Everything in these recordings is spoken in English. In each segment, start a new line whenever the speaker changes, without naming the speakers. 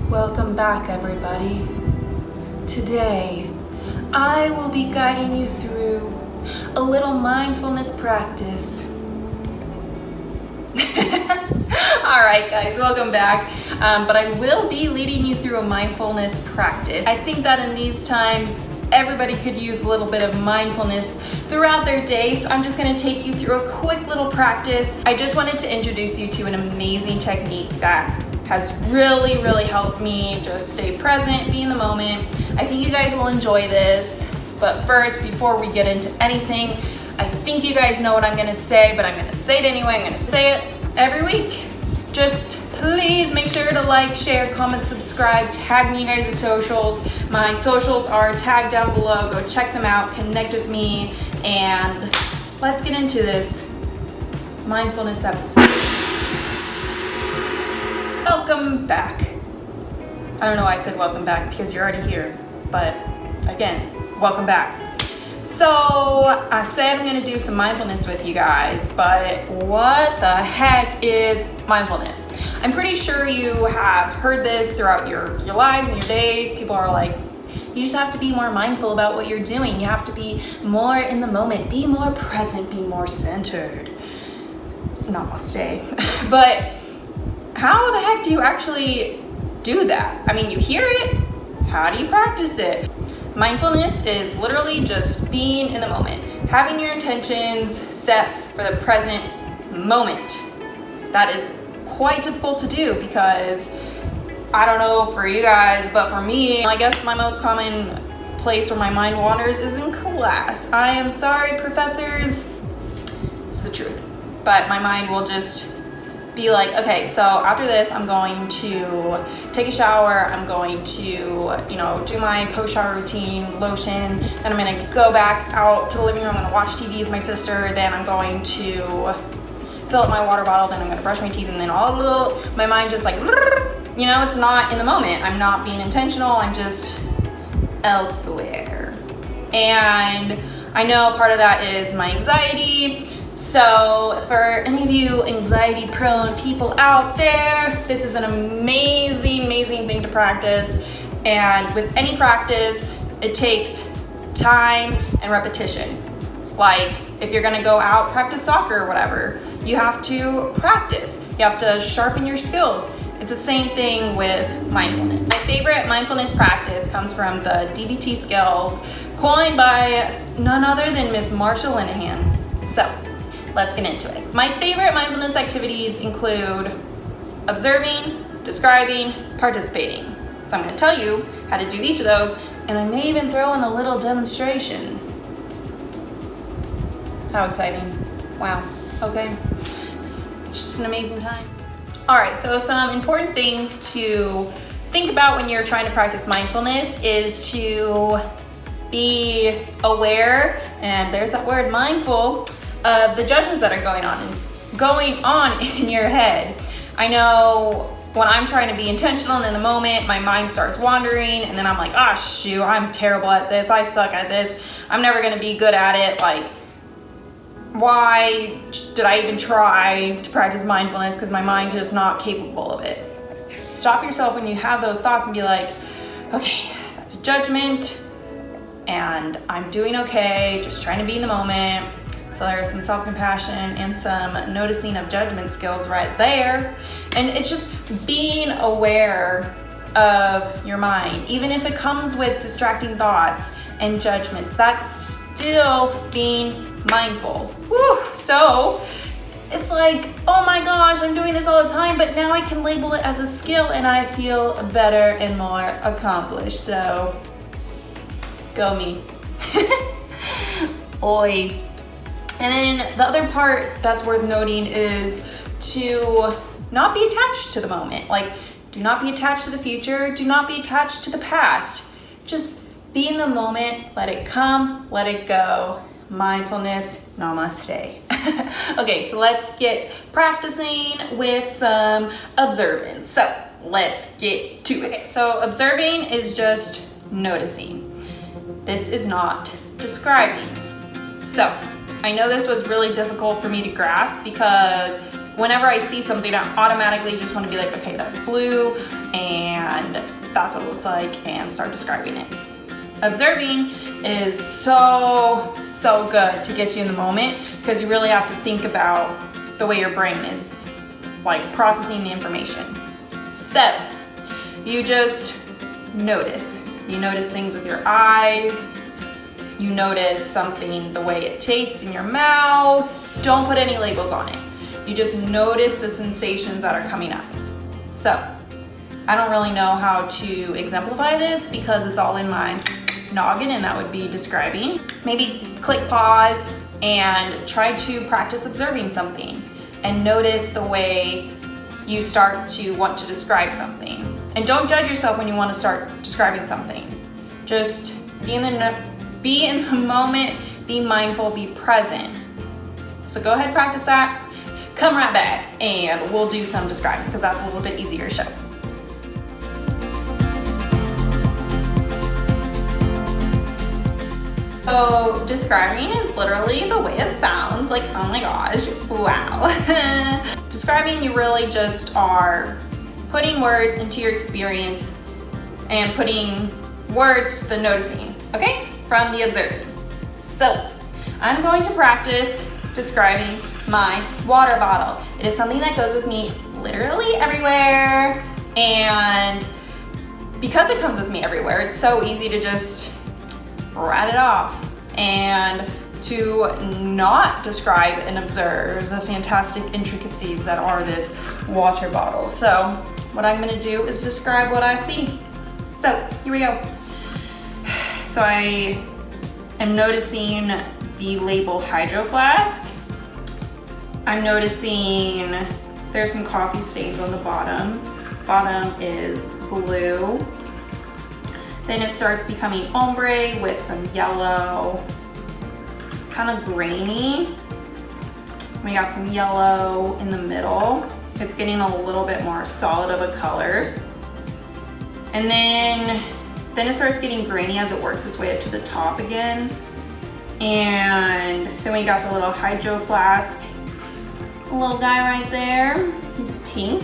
Welcome back, everybody. Today, I will be guiding you through a little mindfulness practice. Alright guys, welcome back. But I will be leading you through a mindfulness practice. I think that in these times, everybody could use a little bit of mindfulness throughout their day, so I'm just going to take you through a quick little practice. I just wanted to introduce you to an amazing technique that has really helped me just stay present, be in the moment. I think you guys will enjoy this, but first, before we get into anything, I think you guys know what I'm going to say, but I'm going to say it anyway. I'm going to say it every week. Just please make sure to like, share, comment, subscribe, tag me in guys' socials. My socials are tagged down below. Go check them out, connect with me, and let's get into this mindfulness episode. Welcome back. I don't know why I said welcome back because you're already here, but again, welcome back. So I said I'm gonna do some mindfulness with you guys, but what the heck is mindfulness? I'm pretty sure you have heard this throughout your lives and your days. People are like, you just have to be more mindful about what you're doing. You have to be more in the moment, be more present, be more centered. Namaste. But how the heck do you actually do that? I mean, you hear it, how do you practice it? Mindfulness is literally just being in the moment, having your intentions set for the present moment. That is quite difficult to do because I don't know for you guys, but for me, I guess my most common place where my mind wanders is in class. I am sorry, professors, it's the truth. But my mind will just be like, okay, so after this, I'm going to take a shower. I'm going to, do my post-shower routine, lotion. Then I'm gonna go back out to the living room. I'm gonna watch TV with my sister. Then I'm going to fill up my water bottle. Then I'm gonna brush my teeth. And then my mind just like, it's not in the moment. I'm not being intentional. I'm just elsewhere. And I know part of that is my anxiety. So for any of you anxiety prone people out there, this is an amazing thing to practice. And with any practice, it takes time and repetition. Like if you're gonna go out, practice soccer or whatever, you have to practice. You have to sharpen your skills. It's the same thing with mindfulness. My favorite mindfulness practice comes from the DBT skills coined by none other than Miss Marsha Linehan. So let's get into it. My favorite mindfulness activities include observing, describing, participating. So I'm going to tell you how to do each of those, and I may even throw in a little demonstration. How exciting. Wow. Okay. It's just an amazing time. All right, so some important things to think about when you're trying to practice mindfulness is to be aware, and there's that word, mindful, of the judgments that are going on in your head. I know when I'm trying to be intentional and in the moment, my mind starts wandering, and then I'm like, oh shoot, I'm terrible at this. I suck at this. I'm never gonna be good at it. Like, why did I even try to practice mindfulness? Because my mind's just not capable of it. Stop yourself when you have those thoughts and be like, okay, that's a judgment, and I'm doing okay, just trying to be in the moment. So there's some self-compassion and some noticing of judgment skills right there. And it's just being aware of your mind. Even if it comes with distracting thoughts and judgments, that's still being mindful. Whew. So it's like, oh my gosh, I'm doing this all the time, but now I can label it as a skill and I feel better and more accomplished. So go me. Oi. And then the other part that's worth noting is to not be attached to the moment. Like, do not be attached to the future. Do not be attached to the past. Just be in the moment. Let it come. Let it go. Mindfulness. Namaste. Okay, so let's get practicing with some observance. So let's get to it. So observing is just noticing. This is not describing. So I know this was really difficult for me to grasp because whenever I see something, I automatically just want to be like, okay, that's blue, and that's what it looks like, and start describing it. Observing is so good to get you in the moment, because you really have to think about the way your brain is like processing the information. So you just notice. You notice things with your eyes. You notice something, the way it tastes in your mouth. Don't put any labels on it. You just notice the sensations that are coming up. So I don't really know how to exemplify this because it's all in my noggin, and that would be describing. Maybe click pause and try to practice observing something and notice the way you start to want to describe something. And don't judge yourself when you want to start describing something. Just be in the moment, be mindful, be present. So go ahead, practice that. Come right back and we'll do some describing because that's a little bit easier to show. So describing is literally the way it sounds, like, oh my gosh, wow. Describing, you really just are putting words into your experience and putting words to the noticing, okay, from the observing. So I'm going to practice describing my water bottle. It is something that goes with me literally everywhere, and because it comes with me everywhere, it's so easy to just write it off and to not describe and observe the fantastic intricacies that are this water bottle. So what I'm gonna do is describe what I see. So here we go. So I am noticing the label Hydro Flask. I'm noticing there's some coffee stains on the bottom. Bottom is blue. Then it starts becoming ombre with some yellow. It's kind of grainy. We got some yellow in the middle. It's getting a little bit more solid of a color. And then it starts getting grainy as it works its way up to the top again. And then we got the little Hydro Flask, a little guy right there. He's pink.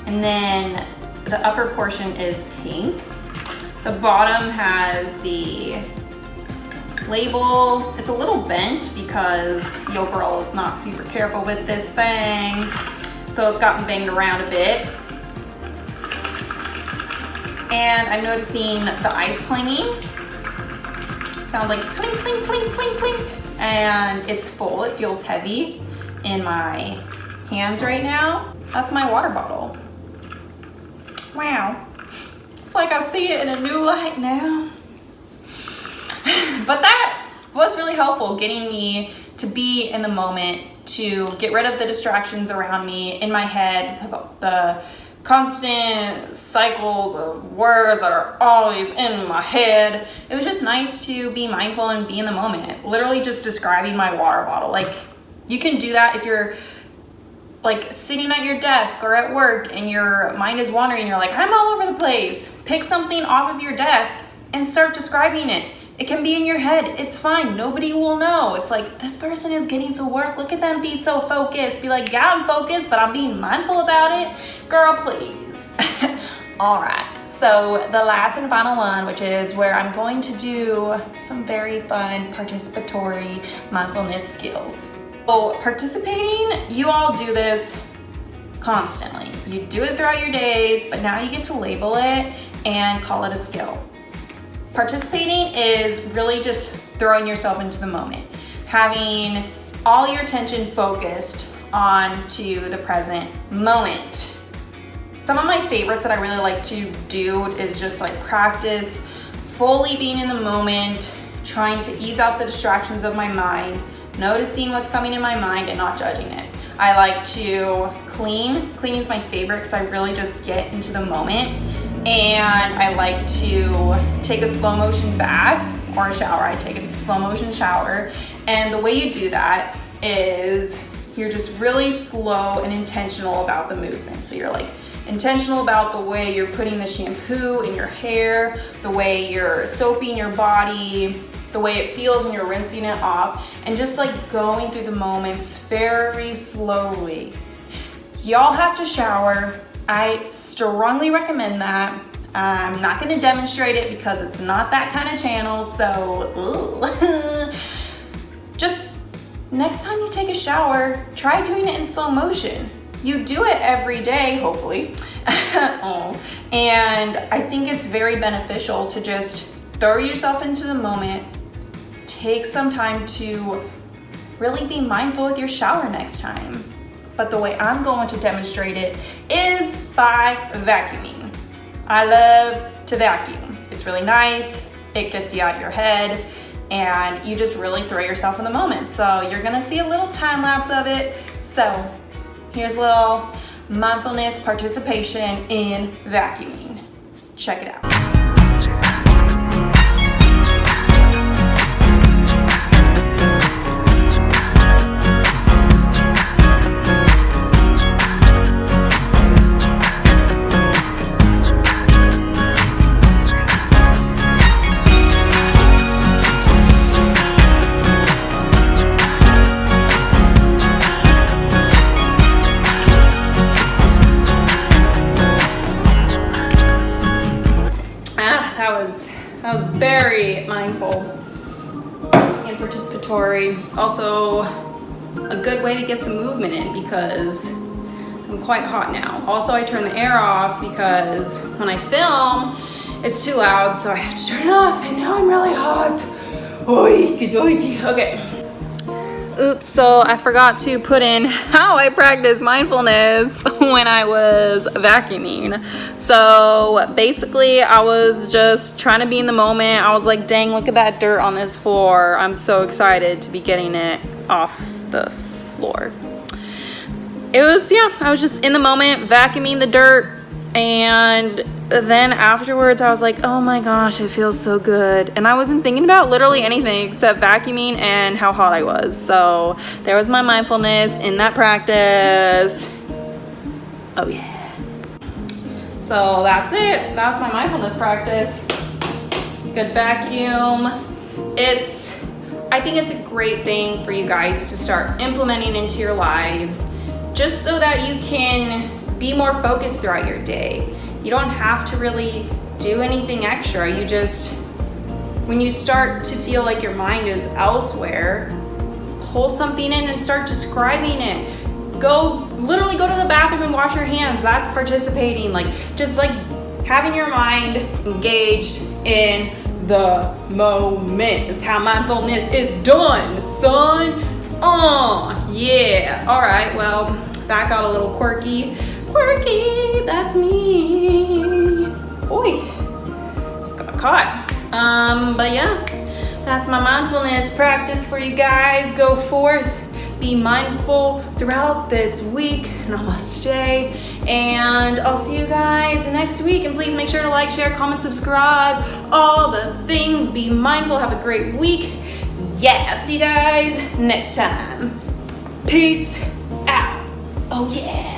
And then the upper portion is pink. The bottom has the label. It's a little bent because the overall is not super careful with this thing. So it's gotten banged around a bit. And I'm noticing the ice clanging. Sounds like clink, clink, clink, clink, clink. And it's full, it feels heavy in my hands right now. That's my water bottle. Wow. It's like I see it in a new light now. But that was really helpful, getting me to be in the moment, to get rid of the distractions around me in my head, the constant cycles of words that are always in my head. It was just nice to be mindful and be in the moment. Literally just describing my water bottle. Like, you can do that if you're like sitting at your desk or at work and your mind is wandering, you're like, I'm all over the place. Pick something off of your desk and start describing it. It can be in your head. It's fine. Nobody will know. It's like, this person is getting to work. Look at them be so focused. Be like, yeah, I'm focused, but I'm being mindful about it. Girl, please. All right. So the last and final one, which is where I'm going to do some very fun participatory mindfulness skills. So participating, you all do this constantly. You do it throughout your days, but now you get to label it and call it a skill. Participating is really just throwing yourself into the moment, having all your attention focused onto the present moment. Some of my favorites that I really like to do is just like practice fully being in the moment, trying to ease out the distractions of my mind, noticing what's coming in my mind and not judging it. I like to clean. Cleaning is my favorite because I really just get into the moment. And I like to take a slow motion bath or a shower. I take a slow motion shower. And the way you do that is you're just really slow and intentional about the movement. So you're like intentional about the way you're putting the shampoo in your hair, the way you're soaping your body, the way it feels when you're rinsing it off, and just like going through the moments very slowly. y'all have to shower, I strongly recommend that. I'm not going to demonstrate it because it's not that kind of channel, so just next time you take a shower, try doing it in slow motion. You do it every day, hopefully. And I think it's very beneficial to just throw yourself into the moment, take some time to really be mindful with your shower next time. But the way I'm going to demonstrate it is by vacuuming. I love to vacuum. It's really nice. It gets you out of your head and you just really throw yourself in the moment. So you're gonna see a little time lapse of it. So here's a little mindfulness participation in vacuuming. Check it out. That was very mindful and participatory. It's also a good way to get some movement in because I'm quite hot now. Also, I turn the air off because when I film, it's too loud, so I have to turn it off, and now I'm really hot. Oiki doiki. Okay. Oops, so I forgot to put in how I practice mindfulness when I was vacuuming. So basically I was just trying to be in the moment. I was like, dang, look at that dirt on this floor. I'm so excited to be getting it off the floor. I was just in the moment vacuuming the dirt, and then afterwards I was like, oh my gosh, it feels so good. And I wasn't thinking about literally anything except vacuuming and how hot I was. So there was my mindfulness in that practice. Oh yeah. So that's it. That's my mindfulness practice. Good vacuum. I think it's a great thing for you guys to start implementing into your lives, just so that you can be more focused throughout your day. You don't have to really do anything extra. You just, when you start to feel like your mind is elsewhere, pull something in and start describing it. Literally go to the bathroom and wash your hands. That's participating. Just having your mind engaged in the moment is how mindfulness is done, son. Yeah. All right, well, that got a little quirky, that's me. Oi, it's got caught. But yeah, that's my mindfulness practice for you guys. Go forth, be mindful throughout this week. Namaste, and I'll see you guys next week. And please make sure to like, share, comment, subscribe, all the things. Be mindful, have a great week. Yeah, see you guys next time. Peace out. Oh yeah.